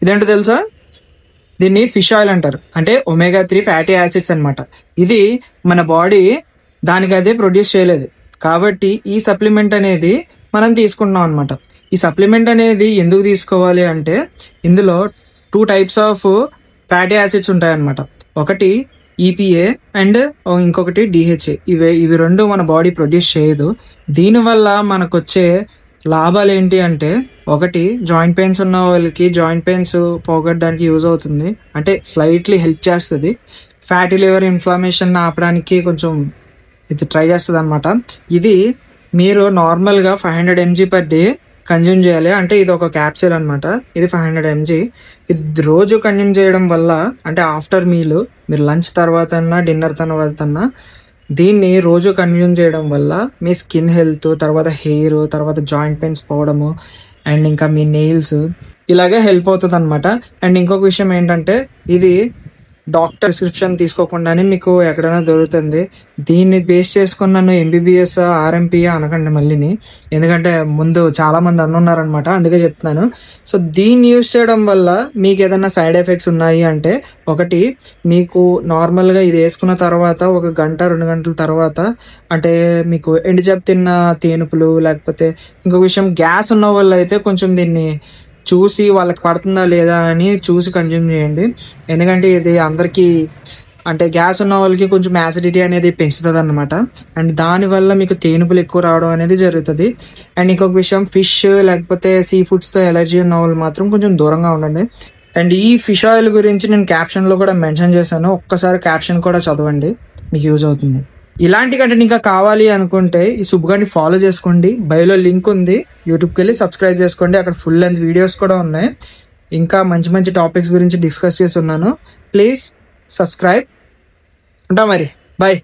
ఇదేంటో తెలుసా? దీన్ని ఫిష్ ఆయిల్ అంటారు, అంటే omega-3 ఫ్యాటీ యాసిడ్స్ అన్నమాట. ఇది మన బాడీ దానికి అదే ప్రొడ్యూస్ చేయలేదు, కాబట్టి ఈ సప్లిమెంట్ అనేది మనం తీసుకుంటున్నాం అనమాట. ఈ సప్లిమెంట్ అనేది ఎందుకు తీసుకోవాలి అంటే ఇందులో 2 టైప్స్ ఆఫ్ ఫ్యాటీ యాసిడ్స్ ఉంటాయన్నమాట. ఒకటి EPA అండ్ ఇంకొకటి DHA. ఇవి రెండు మన బాడీ ప్రొడ్యూస్ చేయదు. దీనివల్ల మనకు వచ్చే లాభాలు ఏంటి అంటే, ఒకటి జాయింట్ పెయిన్స్ ఉన్న వాళ్ళకి జాయింట్ పెయిన్స్ పోగొట్టడానికి యూజ్ అవుతుంది, అంటే స్లైట్లీ హెల్ప్ చేస్తుంది. ఫ్యాటీ లివర్ ఇన్ఫ్లమేషన్ ఆపడానికి కొంచెం ఇది ట్రై చేస్తుంది అనమాట. ఇది మీరు నార్మల్గా 500 mg పర్ డే కన్జ్యూమ్ చేయాలి. అంటే ఇది ఒక క్యాప్సూల్ అనమాట. ఇది 500 mg. ఇది రోజు కన్జ్యూమ్ చేయడం వల్ల, అంటే ఆఫ్టర్ మీల్, మీరు లంచ్ తర్వాత అన్నా డిన్నర్ తర్వాత అన్నా దీన్ని రోజు కన్జ్యూమ్ చేయడం వల్ల మీ స్కిన్ హెల్త్, తర్వాత హెయిర్, తర్వాత జాయింట్ పెయిన్స్ పోవడము, అండ్ ఇంకా మీ నెయిల్స్ ఇలాగే హెల్ప్ అవుతుంది అనమాట. అండ్ ఇంకొక విషయం ఏంటంటే, ఇది డాక్టర్ ప్రిస్క్రిప్షన్ తీసుకోకుండానే మీకు ఎక్కడైనా దొరుకుతుంది. దీన్ని బేస్ చేసుకుని నన్ను MBBS RMP అనకండి మళ్ళీని, ఎందుకంటే ముందు చాలా మంది అన్నున్నారనమాట, అందుకే చెప్తున్నాను. సో దీన్ని యూజ్ చేయడం వల్ల మీకు ఏదైనా సైడ్ ఎఫెక్ట్స్ ఉన్నాయి అంటే, ఒకటి మీకు నార్మల్గా ఇది వేసుకున్న తర్వాత 1 గంట 2 గంటల తర్వాత అంటే మీకు ఎండుజాబ్ తిన్న తేనుపులు, లేకపోతే ఇంకొక విషయం గ్యాస్ ఉన్న వాళ్ళు అయితే కొంచెం దీన్ని చూసి వాళ్ళకి పడుతుందా లేదా అని చూసి కన్జ్యూమ్ చేయండి. ఎందుకంటే ఇది అందరికీ, అంటే గ్యాస్ ఉన్న వాళ్ళకి కొంచెం యాసిడిటీ అనేది పెంచుతుంది అనమాట. అండ్ దానివల్ల మీకు తేనుపులు ఎక్కువ రావడం అనేది జరుగుతుంది. అండ్ ఇంకొక విషయం, ఫిష్ లేకపోతే సీ ఫుడ్స్తో ఎలర్జీ ఉన్న వాళ్ళు మాత్రం కొంచెం దూరంగా ఉండండి. అండ్ ఈ ఫిష్ ఆయిల్ గురించి నేను క్యాప్షన్లో కూడా మెన్షన్ చేశాను, ఒక్కసారి క్యాప్షన్ కూడా చదవండి, మీకు యూజ్ అవుతుంది. ఇలాంటి కంటెంట్ ఇంకా కావాలి అనుకుంటే ఈ సుబ్బుగాడిని ఫాలో చేసుకోండి. బయోలో లింక్ ఉంది, యూట్యూబ్కి వెళ్ళి సబ్స్క్రైబ్ చేసుకోండి. అక్కడ ఫుల్ లెంత్ వీడియోస్ కూడా ఉన్నాయి. ఇంకా మంచి మంచి టాపిక్స్ గురించి డిస్కస్ చేసి ఉన్నాను. Please subscribe. ఉంటా మరి, బాయ్.